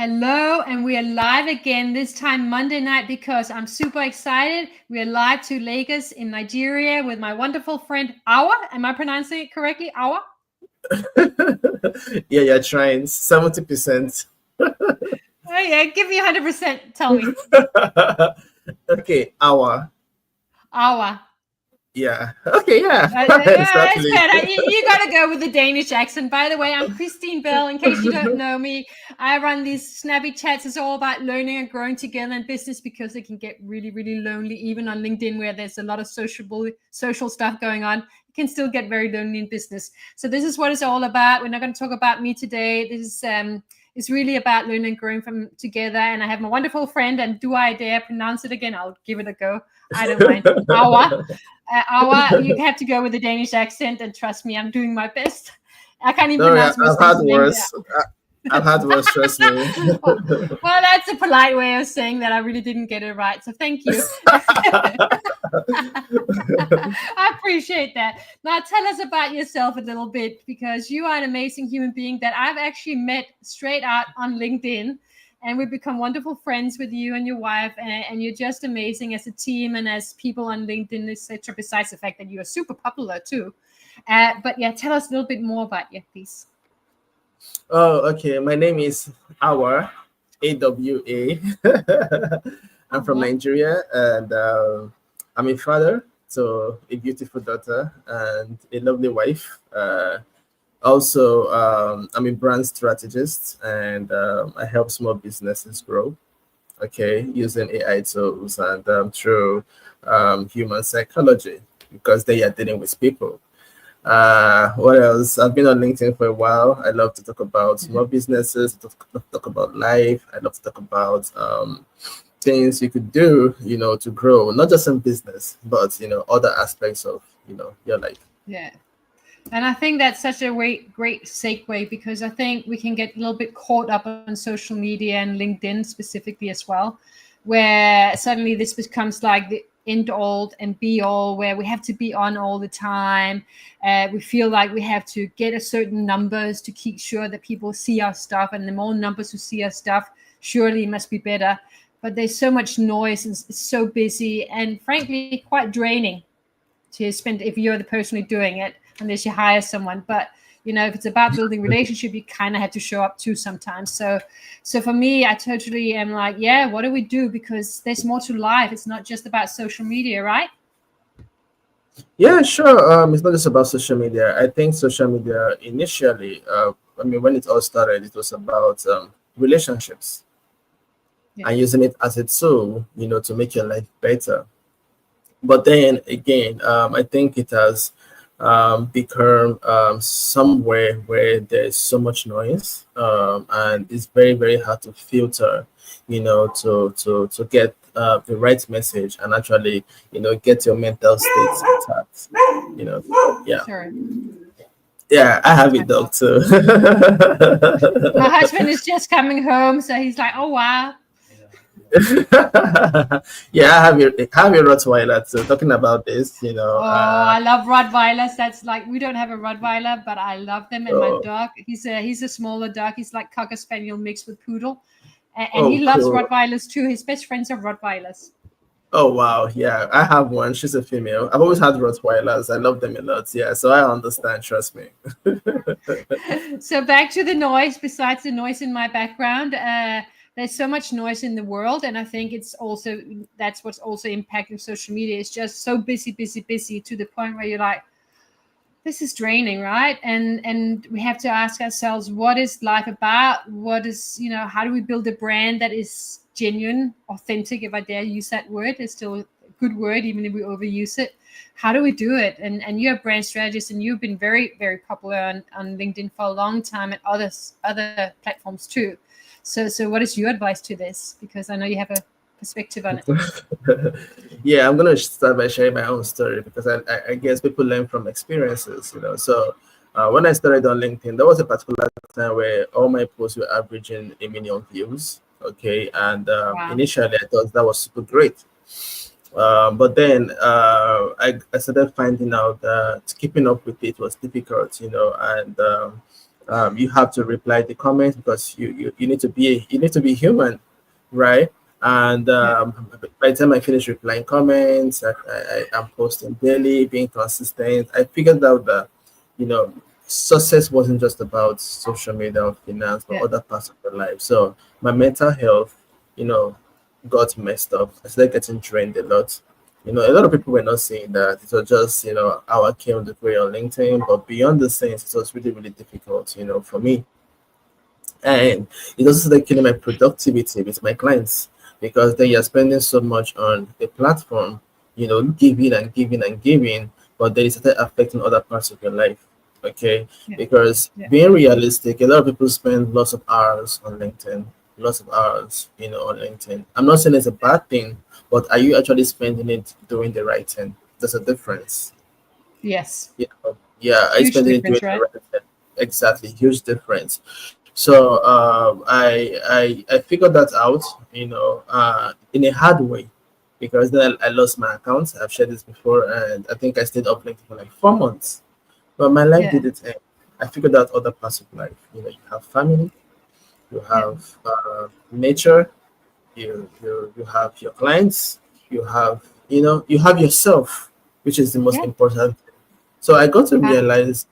Hello, and we are live again, this time Monday night, because I'm super excited. We are live to Lagos in Nigeria with my wonderful friend Awa. Am I pronouncing it correctly? Awa? Yeah, you're trying 70%. Oh, yeah, give me 100%. Tell me. Okay, hour. Awa. Yeah. Okay, yeah. It's Exactly. better. You got to go with the Danish accent. By the way, I'm Christine Bell. In case you don't know me, I run these snappy chats. It's all about learning and growing together in business because it can get really, really lonely, even on LinkedIn, where there's a lot of social stuff going on. It can still get very lonely in business. So this is what it's all about. We're not going to talk about me today. This is it's really about learning and growing from together. And I have my wonderful friend, and do I dare pronounce it again? I'll give it a go. I don't mind. Awa. Awa, you have to go with the Danish accent, and trust me, I'm doing my best. I can't even No, yeah, pronounce most I've things had in English. worse. I've had worse, trust me. Well, that's a polite way of saying that I really didn't get it right. So thank you. I appreciate that. Now tell us about yourself a little bit, because you are an amazing human being that I've actually met straight out on LinkedIn. And we've become wonderful friends with you and your wife, and you're just amazing as a team and as people on LinkedIn, etc. Besides the fact that you are super popular too, but yeah, tell us a little bit more about you, please. Oh, okay. My name is Awa, AWA. I'm from Awa. Nigeria, and I'm a father to a beautiful daughter and a lovely wife. Also, I'm a brand strategist, and I help small businesses grow. Okay, using AI tools and through human psychology, because they are dealing with people. What else? I've been on LinkedIn for a while. I love to talk about small businesses, talk about life. I love to talk about things you could do, to grow, not just in business, but other aspects of your life. Yeah. And I think that's such a great segue, because I think we can get a little bit caught up on social media and LinkedIn specifically as well, where suddenly this becomes like the end all and be all, where we have to be on all the time. We feel like we have to get a certain numbers to keep sure that people see our stuff, and the more numbers who see our stuff, surely it must be better. But there's so much noise, and it's so busy, and frankly quite draining to spend if you're the person who's doing it, unless you hire someone. But if it's about building relationship, you kind of have to show up too sometimes. So for me, I totally am like, yeah, what do we do? Because there's more to life. It's not just about social media, right? Yeah, sure. It's not just about social media. I think social media initially, when it all started, it was about relationships Yeah. and using it as a tool, to make your life better. But then again, I think it has become somewhere where there's so much noise, and it's very, very hard to filter, to get the right message and actually, get your mental state intact. Yeah, Sorry. yeah, I have a dog too. My husband is just coming home, so he's like, oh wow. Yeah, I have a Rottweiler too. Talking about this, Oh, I love Rottweilers. That's like, we don't have a Rottweiler, but I love them. And my oh, dog, he's a smaller dog. He's like Cocker Spaniel mixed with Poodle, and he oh, loves cool. Rottweilers too. His best friends are Rottweilers. Oh wow, yeah, I have one. She's a female. I've always had Rottweilers. I love them a lot. Yeah, so I understand. Trust me. So back to the noise. Besides the noise in my background, there's so much noise in the world, and I think it's also that's what's also impacting social media. It's just so busy, busy, busy, to the point where you're like, this is draining, right? And we have to ask ourselves, what is life about? What is, how do we build a brand that is genuine, authentic, if I dare use that word? It's still a good word, even if we overuse it. How do we do it? And you're a brand strategist, and you've been very, very popular on LinkedIn for a long time, and other platforms too. So what is your advice to this? Because I know you have a perspective on it. Yeah, I'm gonna start by sharing my own story, because I guess people learn from experiences, So when I started on LinkedIn, there was a particular time where all my posts were averaging 1 million views. Okay, and Wow. initially I thought that was super great. But then I started finding out that keeping up with it was difficult, and You have to reply the comments because you need to be human, right? And Yeah. by the time I finish replying comments, I'm posting daily, being consistent. I figured out that, you know, success wasn't just about social media or finance, but Yeah. other parts of your life. So my mental health, you know, got messed up. I started getting drained a lot. You know, a lot of people were not saying that. It was just, you know, Awa K on LinkedIn, but beyond the scenes, it was really, really difficult, you know, for me. And it also started killing my productivity with my clients because then you're spending so much on a platform, you know, giving and giving and giving, but then it started affecting other parts of your life. Okay. Yeah. Because Yeah. being realistic, a lot of people spend lots of hours on LinkedIn, lots of hours, you know, on LinkedIn. I'm not saying it's a bad thing, but are you actually spending it doing the right thing? There's a difference. Yes. You know, yeah, I Huge spend it doing difference, the right? right thing. Exactly, huge difference. So I figured that out, you know, in a hard way, because then I lost my account. I've shared this before, and I think I stayed up late for like 4 months. But my life Yeah. didn't end. I figured out other parts of life. You know, you have family, you Yeah. have nature, you have your clients, you have, you know, you have yourself, which is the most Yeah. important. So I got to Uh, realize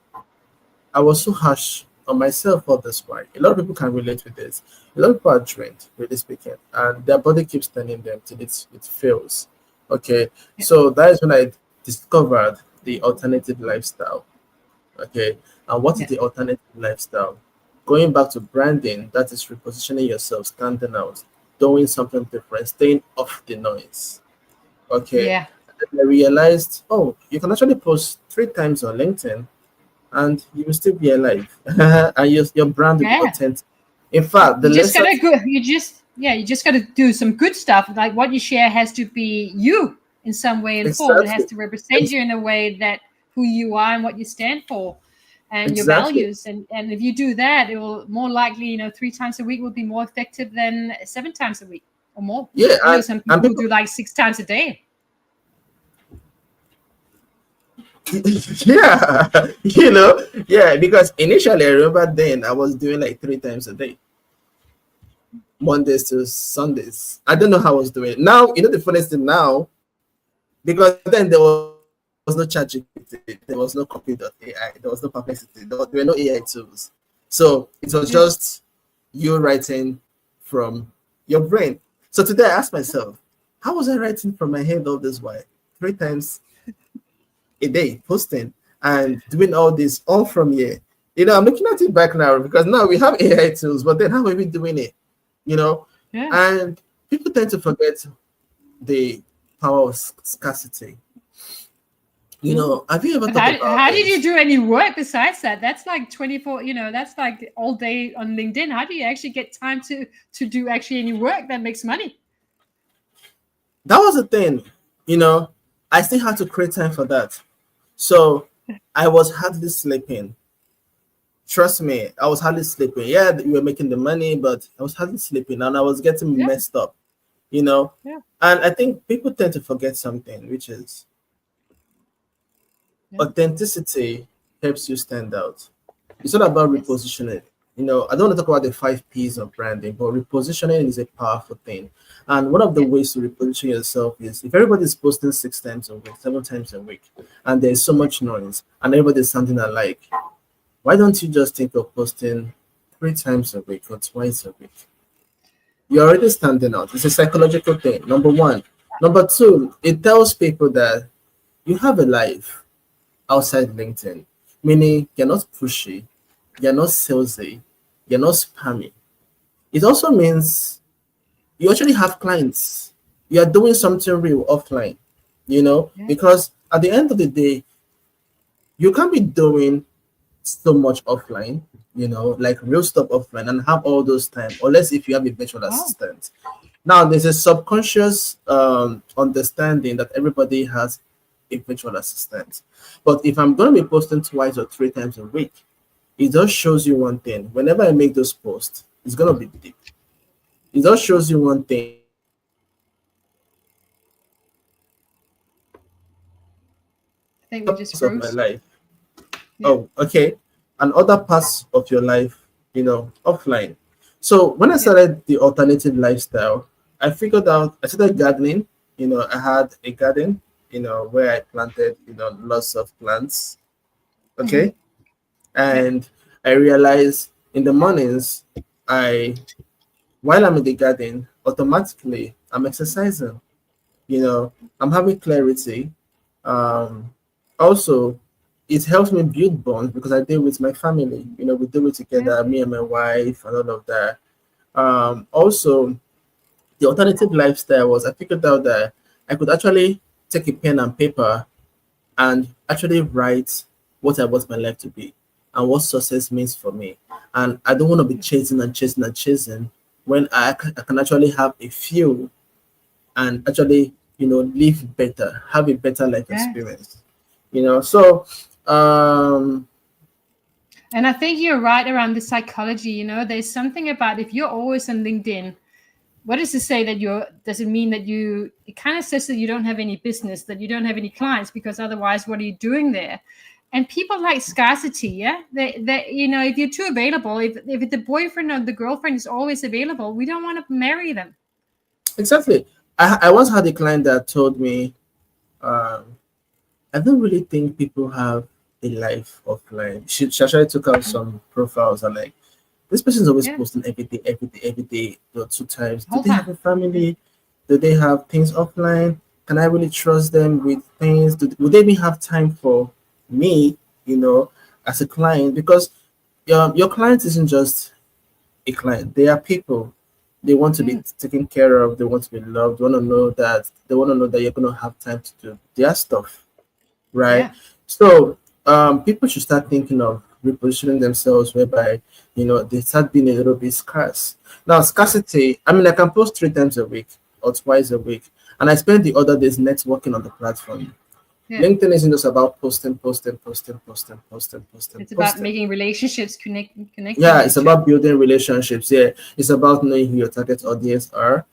I was so harsh on myself all this while. A lot of people can relate with this. A lot of people are drained, really speaking, and their body keeps telling them till it fails. Okay, yeah. so that is when I discovered the alternative lifestyle. Okay, and what is Yeah. the alternative lifestyle? Going back to branding, that is repositioning yourself, standing out, doing something different, staying off the noise. Okay, Yeah. and I realized, oh, you can actually post 3 times on LinkedIn and you will still be alive and your brand will be Yeah. authentic. In fact, the You just gotta lessons go. You just yeah. You just gotta do some good stuff. Like what you share has to be you in some way and form. It has exactly to represent ex- you in a way that who you are and what you stand for, and your exactly, values. And if you do that, it will more likely 3 times a week will be more effective than 7 times a week or more. yeah, I know some and people who people do like 6 times a day. yeah, you know, yeah, because initially I remember then I was doing like 3 times a day, Mondays to Sundays. I don't know how I was doing it. Now, you know, the funniest thing now, because then there was no chat GPT, there was no copy.ai, there was no perplexity, there were no AI tools. So it was Yeah. just you writing from your brain. So today I asked myself, how was I writing from my head all this while? 3 times a day, posting and doing all this all from here. You know, I'm looking at it back now because now we have AI tools, but then how are we doing it? You know, Yeah. and people tend to forget the power of scarcity. You Mm. know, have you ever But thought about how did you this? do any work besides that? That's like 24, that's like all day on LinkedIn. How do you actually get time to do actually any work that makes money? That was the thing. You know, I still had to create time for that. So I was hardly sleeping. Trust me, I was hardly sleeping. Yeah, we were making the money, but I was hardly sleeping and I was getting Yeah. messed up, you know. Yeah. And I think people tend to forget something, which is Yeah. authenticity helps you stand out. It's not about Yes. repositioning. You know, I don't want to talk about the 5 P's of branding, but repositioning is a powerful thing. And one of the Yeah. ways to reposition yourself is if everybody's posting 6 times a week, 7 times a week, and there's so much noise and everybody's sounding alike, why don't you just think of posting 3 times a week or twice a week? You're already standing out. It's a psychological thing, number one. Number two, it tells people that you have a life outside LinkedIn, meaning you're not pushy, you're not salesy, you're not spammy. It also means you actually have clients. You are doing something real offline, you know, Yeah. because at the end of the day, you can't be doing so much offline, you know, like real stuff offline and have all those time, unless if you have a virtual Oh. assistant. Now, there's a subconscious understanding that everybody has a virtual assistant. But if I'm going to be posting 2 or 3 times a week, it just shows you one thing. Whenever I make those posts, it's going to be deep. It just shows you one thing. I think we just Of my froze. life. Yeah. Oh, okay. and other parts of your life, offline. So when I started the alternative lifestyle, I started gardening. I had a garden, where I planted, lots of plants. Mm-hmm. Okay. And I realized in the mornings, I while I'm in the garden, automatically I'm exercising. I'm having clarity. Um, Also, it helps me build bonds because I deal with my family. We do it Yeah. together, me and my wife, and all of that. Also, the alternative lifestyle was I figured out that I could actually take a pen and paper and actually write what I want my life to be and what success means for me. And I don't want to be chasing and chasing and chasing when I can actually have a few and actually, live better, have a better life Yes. experience. So um And I think you're right around the psychology. There's something about if you're always on LinkedIn, what does it say that does it mean that it kind of says that you don't have any business, that you don't have any clients, because otherwise, what are you doing there? And people like scarcity. Yeah. If you're too available, if the boyfriend or the girlfriend is always available, we don't want to marry them. exactly. I once had a client that told me, I don't really think people have a life offline. She actually took out some profiles and like, this person's always Yeah. posting every day, every day, every day, 2 times. Do Whole they have time. a family? Do they have things offline? Can I really trust them with things? Would they even have time for me, as a client? Because your client isn't just a client. They are people. They want to be Mm. taken care of. They want to be loved. They want to know that you're going to have time to do their stuff, right? Yeah. So people should start thinking of repositioning themselves whereby they start being a little bit scarce. Now, scarcity. I mean, I can post 3 times a week or twice a week, and I spend the other days networking on the platform. Yeah. LinkedIn isn't just about posting, posting, posting, posting, posting, posting, It's about posting. making relationships, connecting Yeah, with it's each other. about building relationships. Yeah, it's about knowing who your target audience are,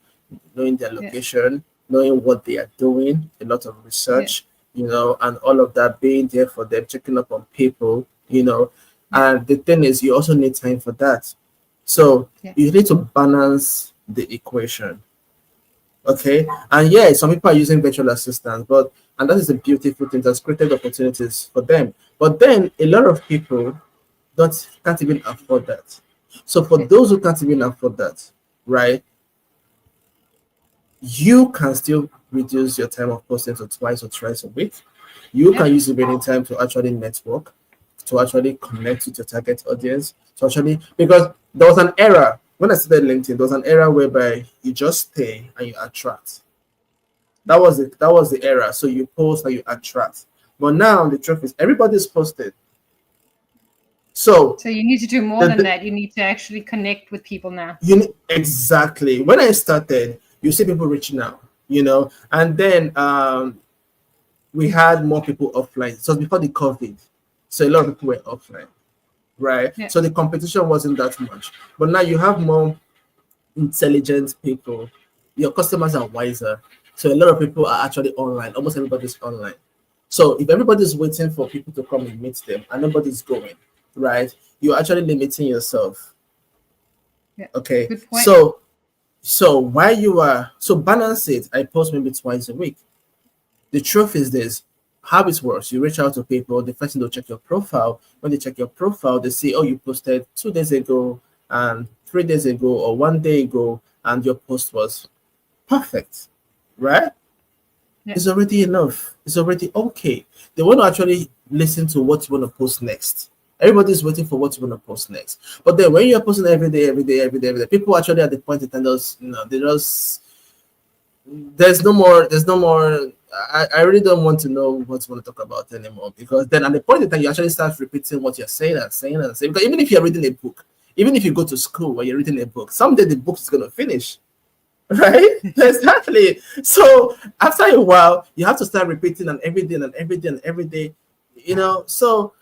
knowing their Yeah. location, knowing what they are doing, a lot of Yeah. research, and all of that, being there for them, checking up on people. Yeah. And the thing is, you also need time for that. So Yeah. you need to balance the equation. Okay. And yeah, some people are using virtual assistants, and that is a beautiful thing that's created opportunities for them. But then a lot of people don't can't even afford that. So for Yeah. those who can't even afford that, right, you can still reduce your time of posting to twice or thrice a week. You Yeah. can use the remaining time to actually network, to actually connect with your target audience, to actually because there was an era when I started LinkedIn, there was an era whereby you just stay and you attract. That was the era. So you post and you attract. But now the truth is everybody's posted. So So you need to do more than the, that. You need to actually connect with people now. exactly. When I started, you see people reaching out, and then we had more people offline. So before the COVID, so a lot of people were offline, right? Yeah. So the competition wasn't that much. But now you have more intelligent people. Your customers are wiser. So a lot of people are actually online. Almost everybody's online. So if everybody's waiting for people to come and meet them and nobody's going, right? You're actually limiting yourself. Yeah. Okay. Good point. So while you are balance it, I post maybe twice a week. The truth is this: how it works. You reach out to people. The first thing they'll check your profile. When they check your profile, they see, oh, you posted 2 days ago and 3 days ago or one day ago, and your post was perfect, right? Yeah. It's already enough. It's already okay. They want to actually listen to what you want to post next. Everybody's waiting for what you want to post next. But then when you're posting every day, every day, every day, every day, people actually at the point in time, they just there's no more. I really don't want to know what you want to talk about anymore because then at the point in time you actually start repeating what you're saying and saying and saying. Because even if you're reading a book, even if you go to school where you're reading a book, someday the book is gonna finish. Right? Exactly. So after a while, you have to start repeating and every day and every day and every day. So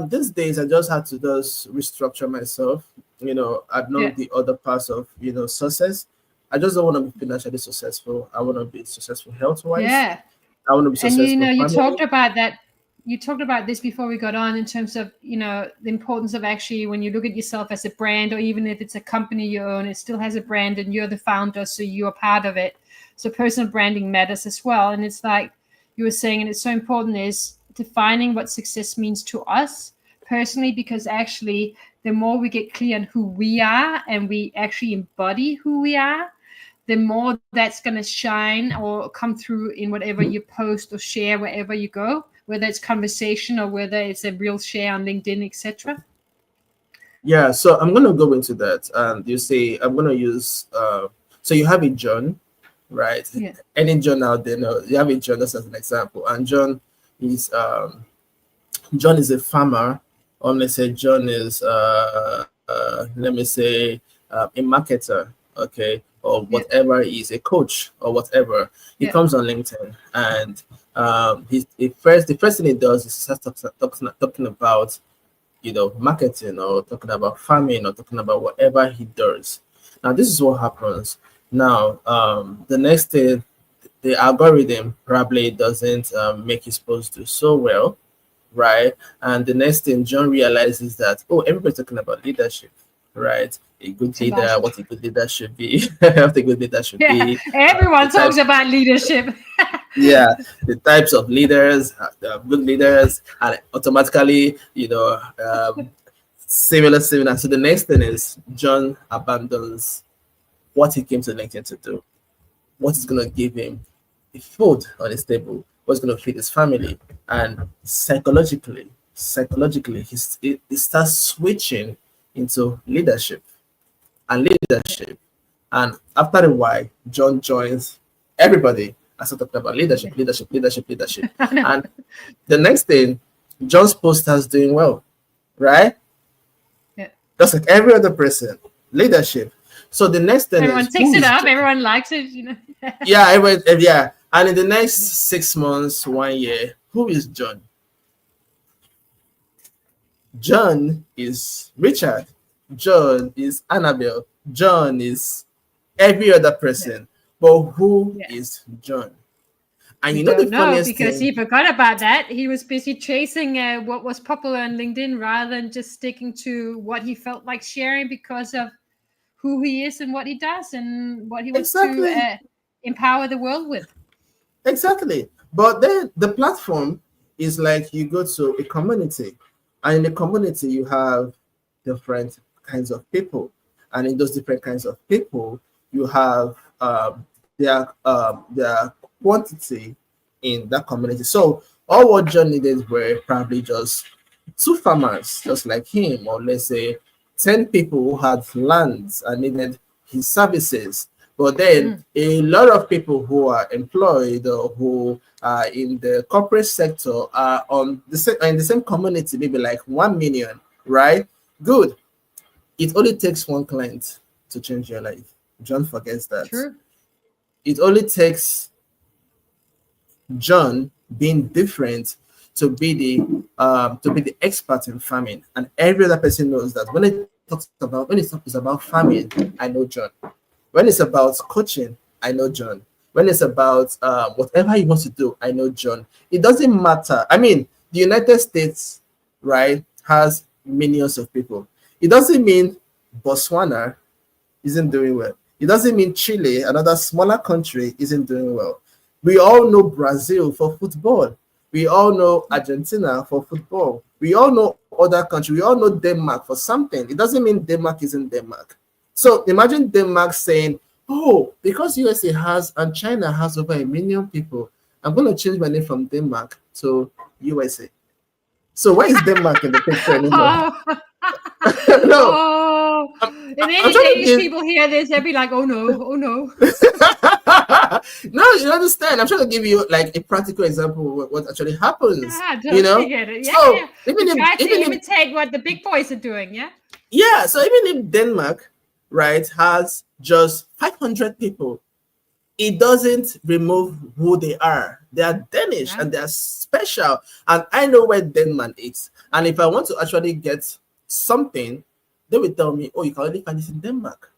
these days I just had to just restructure myself. I've known Yeah. the other parts of success. I just don't want to be financially successful. I want to be successful health wise. Yeah. I want to be And successful you family. talked about that. you talked about this before we got on in terms of, the importance of actually when you look at yourself as a brand, or even if it's a company you own, it still has a brand and you're the founder, so you're part of it. So personal branding matters as well. And it's like you were saying, and it's so important, is defining what success means to us personally, because actually the more we get clear on who we are and we actually embody who we are, the more that's going to shine or come through in whatever you post or share wherever you go, whether it's conversation or whether it's a real share on LinkedIn, etc. Yeah, so I'm going to go into that. And you say, I'm going to use, so you have a John, right? Yeah. Any John out there, no, you have a John, that's as an example. And John is a farmer, or let's say John is, let me say, a marketer, okay, or whatever. He's a coach or whatever. He comes on LinkedIn, and the first thing he does is start talking about, marketing, or talking about farming, or talking about whatever he does. Now, this is what happens. Now, the next thing, the algorithm probably doesn't make his post do so well, right? And the next thing John realizes that, oh, everybody's talking about leadership, right? A good leader, what a good leader should be, what a good leader should be. Everyone talks about leadership. Yeah, the types of leaders, good leaders, and automatically, similar. So the next thing is John abandons what he came to LinkedIn to do. What is going to give him food on his table, what's going to feed his family, and psychologically, he starts switching into leadership. And after a while, John joins everybody and start talking about leadership. And the next thing, John's post starts doing well, right? Yeah. Just like every other person, leadership. So the next thing everyone takes it up, everyone likes it, Yeah. And in the next 6 months, 1 year, who is John? John is Richard. John is Annabelle. John is every other person. But who is John? And we don't know, because he forgot about that. He was busy chasing what was popular on LinkedIn rather than just sticking to what he felt like sharing because of who he is and what he does and what he wants to empower the world with. Exactly. But then the platform is like you go to a community, and in the community you have different kinds of people, and in those different kinds of people you have their quantity in that community. So all what John needed were probably just 2 farmers just like him, or let's say 10 people who had lands and needed his services. But then a lot of people who are employed or who are in the corporate sector are in the same community, maybe like 1 million, right? Good. It only takes 1 client to change your life. John forgets that. True. It only takes John being different to be the expert in farming, and every other person knows that when it talks about farming, I know John. When it's about coaching, I know John. When it's about whatever he wants to do, I know John. It doesn't matter. I mean, the United States, right, has millions of people. It doesn't mean Botswana isn't doing well. It doesn't mean Chile, another smaller country, isn't doing well. We all know Brazil for football. We all know Argentina for football. We all know other countries. We all know Denmark for something. It doesn't mean Denmark isn't Denmark. So imagine Denmark saying, oh, because USA has and China has over 1 million people, I'm going to change my name from Denmark to USA. So where is Denmark in the picture anymore? No. And any Danish people hear this, they'll be like, oh no. No, you understand. I'm trying to give you like a practical example of what actually happens. I totally get it. Yeah. Even if imitate what the big boys are doing, yeah? Yeah, so even if Denmark, right, has just 500 people, it doesn't remove who they are. They are Danish and they are special. And I know where Denmark is. And if I want to actually get something, they will tell me, oh, you can only find this in Denmark.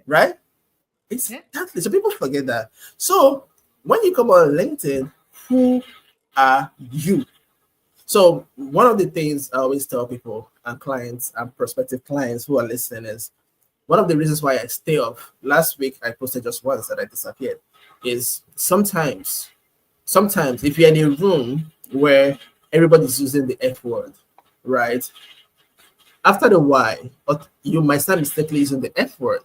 Right? Exactly. So people forget that. So when you come on LinkedIn, who are you? So one of the things I always tell people and clients and prospective clients who are listening is one of the reasons why I stay off. Last week I posted just once that I disappeared. Is sometimes if you're in a room where everybody's using the F word, right? After the Y, you might start mistakenly using the F word.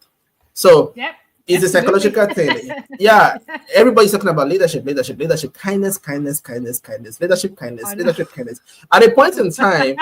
So Yep. it's a psychological thing. Yeah, everybody's talking about leadership, kindness, leadership, kindness. At a point in time,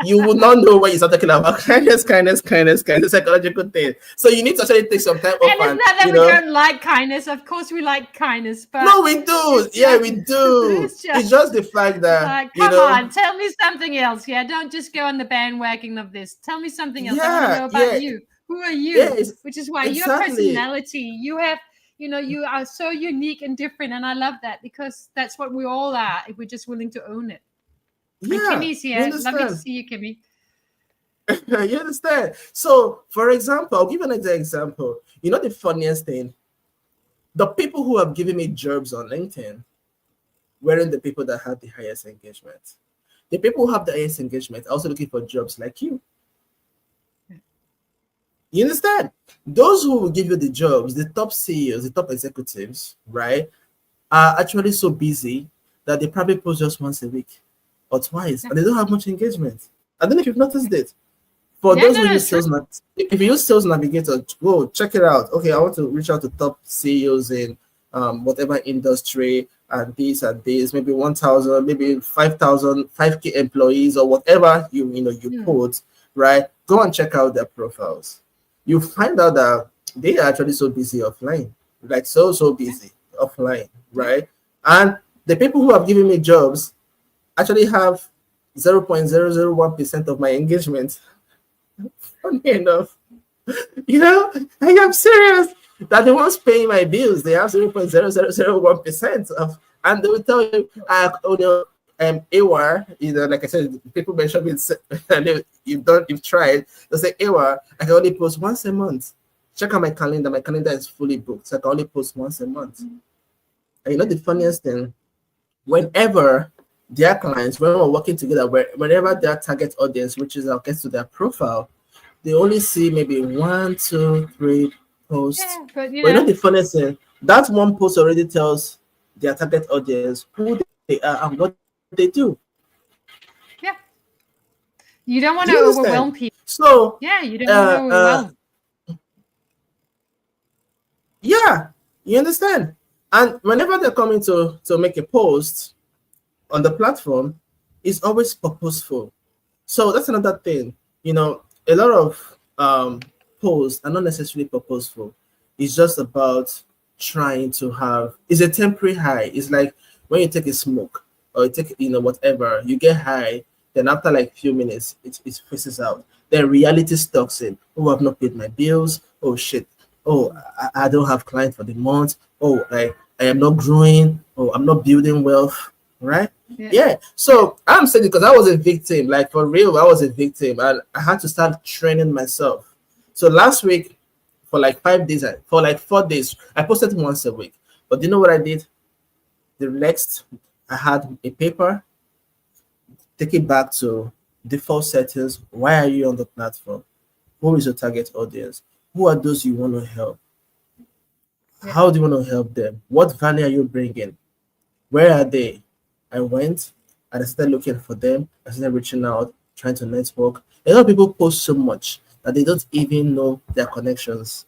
you will not know what you're talking about. Kindness, psychological thing. So you need to actually take some time off. And it's not that we don't like kindness. Of course, we like kindness, but no, we do. Yeah, we do. It's just the fact that come on, tell me something else. Yeah, don't just go on the bandwagon of this. Tell me something else. I want to know about you. Who are you? Yeah, which is why your personality, you have, you are so unique and different, and I love that because that's what we all are if we're just willing to own it. Yeah, and Kimmy's here. Lovely to see you, Kimmy. You understand? So, for example, I'll give you another example. You know the funniest thing? The people who have given me jobs on LinkedIn weren't the people that have the highest engagement. The people who have the highest engagement are also looking for jobs like you. You understand? Those who will give you the jobs, the top CEOs, the top executives, right, are actually so busy that they probably post just once a week or twice, and they don't have much engagement. I don't know if you've noticed it. For those who use Sales Navigator, if you use Sales Navigator, go check it out. Okay, I want to reach out to top CEOs in whatever industry, and this, maybe 1,000, maybe 5,000, 5K employees, or whatever you put, right? Go and check out their profiles. You find out that they are actually so busy offline, like so busy offline, right? And the people who have given me jobs actually have 0.001% of my engagement. Funny enough, I am serious. That the ones paying my bills, they have 0.0001% of, and they will tell you, AWAR, like I said, people mentioned it, you've tried. They say, AWAR, I can only post once a month. Check out my calendar. My calendar is fully booked, so I can only post once a month. And the funniest thing, whenever their clients, when we're working together, whenever their target audience reaches out, gets to their profile, they only see maybe 1, 2, 3 posts. Yeah, but the funniest thing, that one post already tells their target audience who they are and what they do. Yeah. You don't want to overwhelm people. So yeah, you don't want to overwhelm. Yeah, you understand. And whenever they're coming to make a post on the platform, it's always purposeful. So that's another thing. A lot of posts are not necessarily purposeful. It's just about trying to have. It's a temporary high. It's like when you take a smoke or you take whatever, you get high. Then after like a few minutes, it faces out. Then reality stalks in. Oh, I've not paid my bills. Oh shit. Oh, I don't have clients for the month. Oh, I am not growing. Oh, I'm not building wealth. Right? Yeah. So I'm saying because I was a victim. Like for real, I was a victim, and I had to start training myself. So last week, for like 5 days, for like 4 days, I posted once a week. But you know what I did? The next, I had a paper. Take it back to default settings. Why are you on the platform? Who is your target audience? Who are those you want to help? How do you want to help them? What value are you bringing? Where are they? I went and I started looking for them. I started reaching out, trying to network. A lot of people post so much that they don't even know their connections.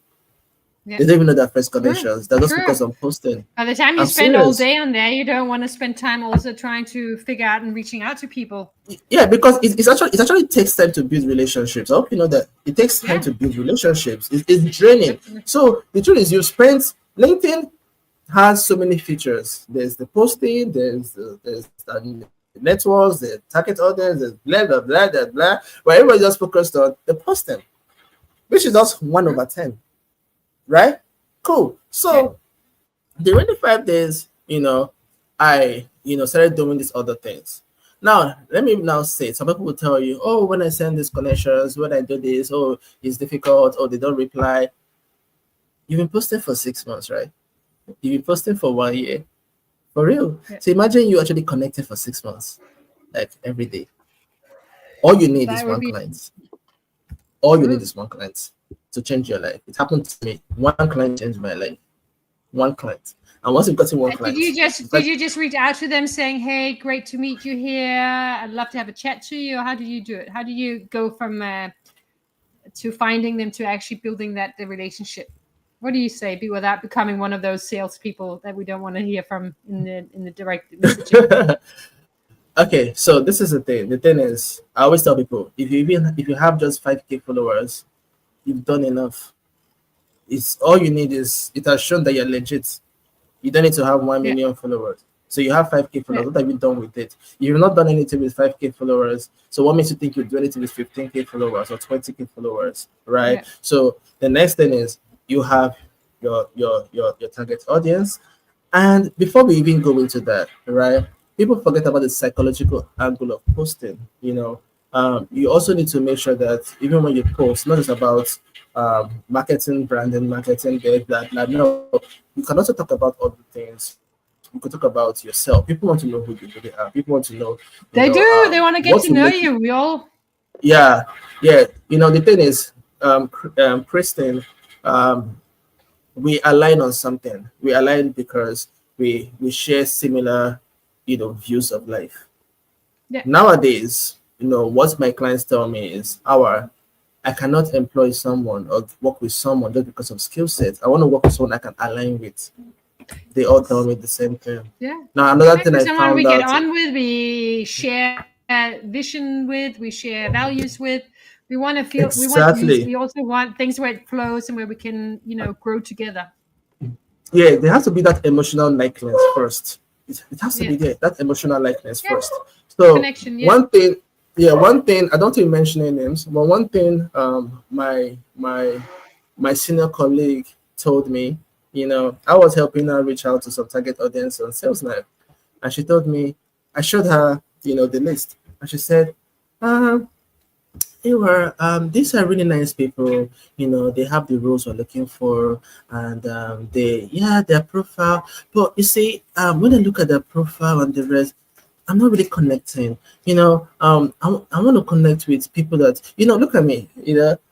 They don't even know their first connections. They're just focused on posting. By the time you spend all day on there, you don't want to spend time also trying to figure out and reaching out to people. Yeah, because it actually takes time to build relationships. I hope you know that it takes time to build relationships. It's draining. Definitely. So the truth is, LinkedIn has so many features. There's the posting, there's the networks, the target audience, there's blah blah blah blah blah. Where everybody just focused on the posting, which is just 1/10, right? Cool. So the 25 days, I started doing these other things. Now let me say, some people will tell you, oh, when I send these connections, when I do this, oh, it's difficult, oh, they don't reply. You've been posting for 6 months, right? You've been posting for 1 year. For real. Yeah. So imagine you actually connected for 6 months. like every day. All you need is That would one be client. All you need true. is one client to change your life. It happened to me. One client changed my life. One client. And once you've gotten one Did client, you it's just like reach out to them saying, "Hey, great to meet you here. I'd love to have a chat to you"? Or how did you do it? How do you go from to finding them to actually building the relationship? What do you say? Be without becoming one of those salespeople that we don't want to hear from in the direct messaging. okay, so this is the thing. The thing is, I always tell people if you have just 5K followers, you've done enough. It's all you need is it has shown that you're legit. You don't need to have 1 Yeah, million followers. So you have 5K yeah, followers. What have you done with it? You've not done anything with 5K followers. So what makes you think you do anything with 15K followers or 20K followers, right? yeah, So the next thing is you have your target audience. And before we even go into that, right? People forget about the psychological angle of posting. You also need to make sure that even when you post, not just about marketing, branding, marketing, blah blah. No, you can also talk about other things. You could talk about yourself. People want to know who you really are. People want to know, they do. They want to what will get to make know you. you. We all, Yeah, yeah. The thing is, Kristen, um, we align on something. We align because we share similar, views of life. yeah. Nowadays, what my clients tell me is, I cannot employ someone or work with someone just because of skill set. I want to work with someone I can align with. They all tell me the same thing. Yeah. Now, another thing Exactly. I Someone we found get out, on with, we share vision with, we share values with. We want to feel, we want ease. We exactly. also want things where it flows and where we can, grow together. Yeah, there has to be that emotional likeness first. It has to Yeah. be there, that emotional likeness Yeah. first. So Connection. Yeah. one thing, I don't think mentioning names, but one thing my senior colleague told me, I was helping her reach out to some target audience on Sales Live. And she told me, I showed her, the list. And she said, um, these are really nice people. They have the roles we're looking for, and their profile. But you see, when I look at their profile and the rest, I'm not really connecting. I want to connect with people that, look at me.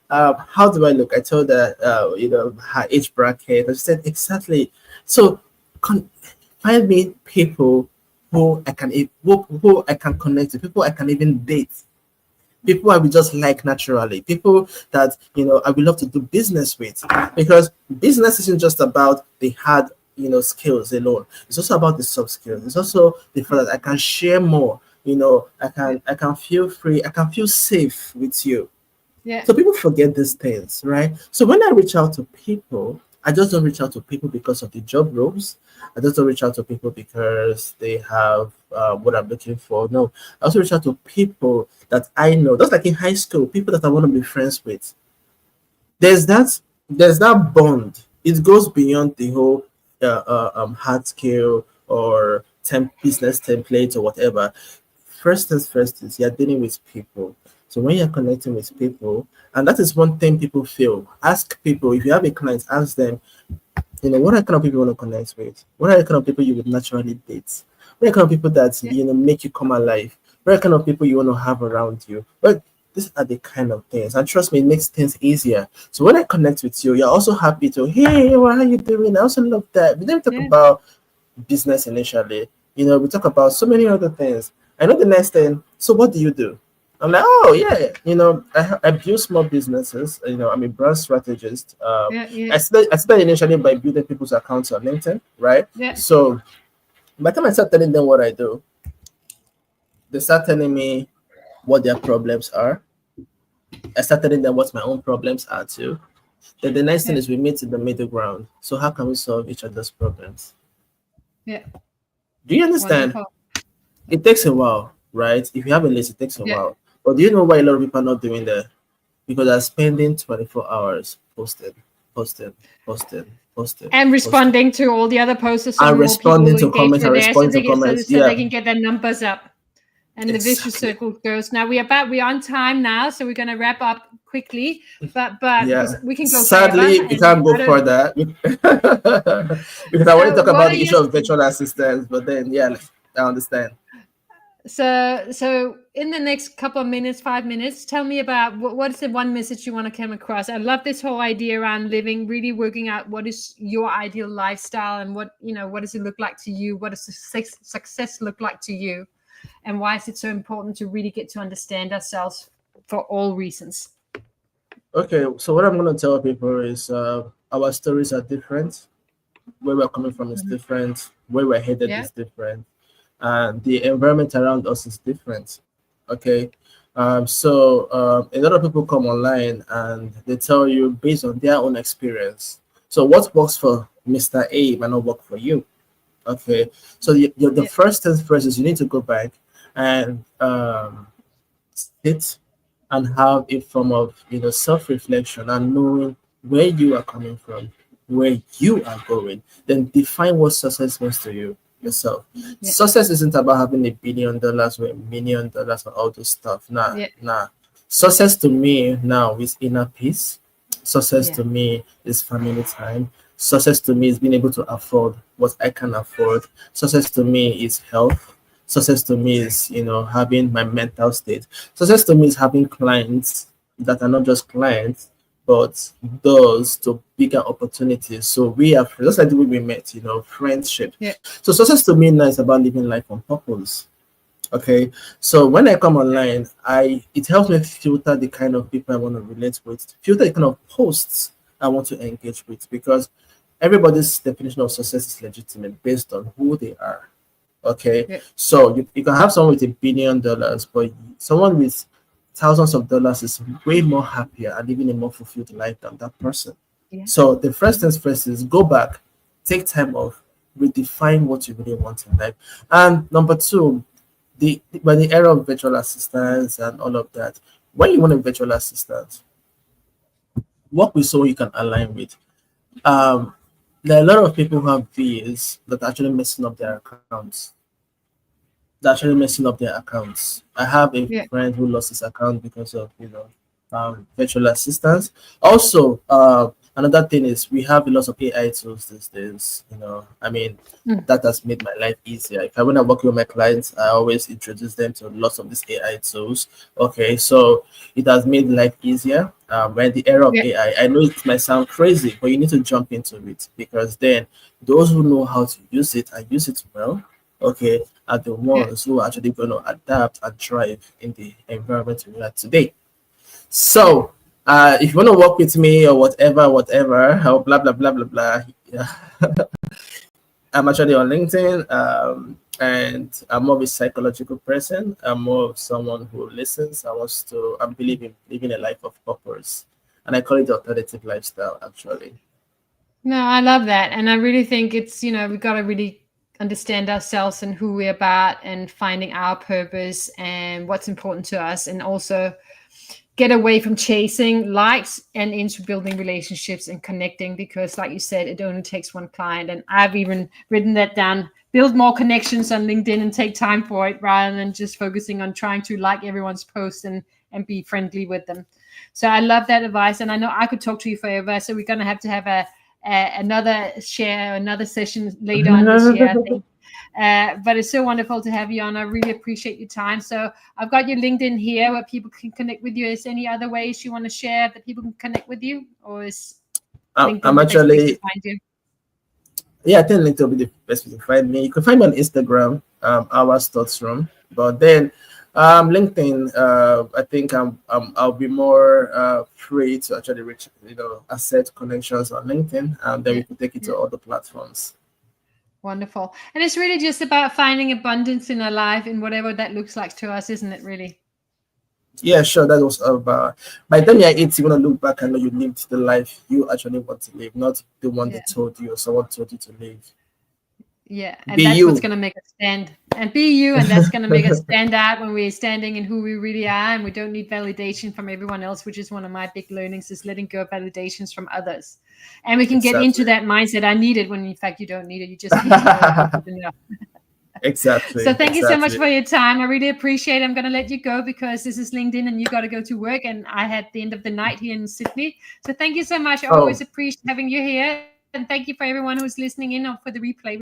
How do I look? I told her, her age bracket. I said exactly. So, con- find me people who I can connect to, people I can even date, people I will just like naturally, people that I will love to do business with, because business isn't just about the hard skills alone. It's also about the soft skills. It's also the fact that I can share more. I can feel free. I can feel safe with you. Yeah. So people forget these things, right? So when I reach out to people, I just don't reach out to people because of the job roles. I just don't reach out to people because they have what I'm looking for. No, I also reach out to people that I know, just like in high school, people that I want to be friends with. There's that bond. It goes beyond the whole hard skill or business template or whatever. First things first is you're dealing with people. So when you're connecting with people, and that is one thing people feel. Ask people, if you have a client, ask them, what are the kind of people you want to connect with? What are the kind of people you would naturally date? What are the kind of people that Yeah. make you come alive? What are the kind of people you want to have around you? But these are the kind of things, and trust me, it makes things easier. So when I connect with you, you're also happy to, hey, what are you doing? I also love that. We didn't talk Yeah. about business initially. We talk about so many other things. I know the next thing. So what do you do? I'm like, oh yeah, I build small businesses. I'm a brand strategist. Yeah. I Yeah. started initially by building people's accounts on LinkedIn, right? Yeah. So by the time I start telling them what I do, they start telling me what their problems are. I start telling them what my own problems are too. Then the next thing Yeah. is we meet in the middle ground. So how can we solve each other's problems? Yeah. Do you understand? Wonderful. It takes a while, right? If you have a list, it takes a Yeah. while. But do you know why a lot of people are not doing that? Because they're spending 24 hours posting, posting, posting, posting, And posting, responding to all the other posts so and more people responding will to engage comments and with there, so responding they to can comments. so they Yeah, can get their numbers up. And the vicious exactly. circle goes. Now we're on time now, so we're gonna wrap up quickly. But because Yeah. we can go forever, Sadly, we and can't go I don't. further because I want to So talk what about are the your issue of virtual assistants, but then, yeah, I understand. So in the next couple of minutes, 5 minutes, tell me about what is the one message you want to come across. I love this whole idea around living, really working out what is your ideal lifestyle and what does it look like to you? What does success look like to you? And why is it so important to really get to understand ourselves for all reasons? Okay, so what I'm going to tell people is our stories are different. Where we're coming from is different. Where we're headed Yeah. is different. And the environment around us is different. Okay. A lot of people come online and they tell you based on their own experience. So what works for Mr. A might not work for you. Okay. So the first thing first is you need to go back and sit and have a form of self-reflection and knowing where you are coming from, where you are going. Then define what success means to you yourself. Yeah. Success isn't about having $1 billion or $1 million or all this stuff. Nah, Yeah. nah. Success to me now is inner peace. Success Yeah. to me is family time. Success to me is being able to afford what I can afford. Success to me is health. Success to me is having my mental state. Success to me is having clients that are not just clients but doors to bigger opportunities. So we are just like the way we met, friendship. Yeah. So success to me now is about living life on purpose. Okay. So when I come online, it helps me filter the kind of people I want to relate with, filter the kind of posts I want to engage with, because everybody's definition of success is legitimate based on who they are. Okay. Yeah. So you can have someone with $1 billion, but someone with thousands of dollars is way more happier and living a more fulfilled life than that person. Yeah. So the first things first is go back, take time off, redefine what you really want in life. And number two, by the era of virtual assistants and all of that, when you want a virtual assistant, work with someone you can align with. There are a lot of people who have VAs that are actually messing up their accounts. I have a Yeah. friend who lost his account because of virtual assistants. Also, another thing is we have a lot of AI tools these days. That has made my life easier. If I want to work with my clients, I always introduce them to lots of these AI tools. Okay, so it has made life easier. When the era of Yeah. AI, I know it might sound crazy, but you need to jump into it, because then those who know how to use it and use it well, okay, are the Yeah. ones who are actually going to adapt and thrive in the environment we are today. So, if you want to work with me or whatever, or blah blah blah blah blah, yeah. I'm actually on LinkedIn, and I'm more of a psychological person. I'm more of someone who listens. I believe in living a life of purpose, and I call it the alternative lifestyle. Actually, No, I love that. And I really think it's, we've got to really understand ourselves and who we're about and finding our purpose and what's important to us. And also get away from chasing likes and into building relationships and connecting, because like you said, it only takes one client. And I've even written that down: build more connections on LinkedIn and take time for it, rather than just focusing on trying to like everyone's post and be friendly with them. So I love that advice, and I know I could talk to you forever, so we're going to have another session later on this year, I think. But it's so wonderful to have you on. I really appreciate your time. So I've got your LinkedIn here where people can connect with you. Is there any other ways you want to share that people can connect with you, or is LinkedIn I'm the best place to actually, find you? yeah, I think LinkedIn will be the best way to find me. You can find me on Instagram, our thoughts room. But then, LinkedIn, I think I'll be more free to actually reach, asset connections on LinkedIn, and then we can take it to other platforms. Wonderful. And it's really just about finding abundance in our life, in whatever that looks like to us, isn't it, really? Yeah, sure. That was about. By the time you're 80, you want to look back and know you lived the life you actually want to live, not the one they told you or someone told you to live. Yeah, and Be that's what's you. going to make us stand, and be you, and that's going to make us stand out when we're standing in who we really are, and we don't need validation from everyone else, which is one of my big learnings, is letting go of validations from others. And we can get into Exactly. that mindset: I need it, when in fact you don't need it. You just need to know that you're good enough. So Exactly. thank you so much Exactly. for your time. I really appreciate it. I'm going to let you go because this is LinkedIn and you got to go to work, and I had the end of the night here in Sydney. So thank you so much. I always Oh, appreciate having you here, and thank you for everyone who's listening in or for the replay.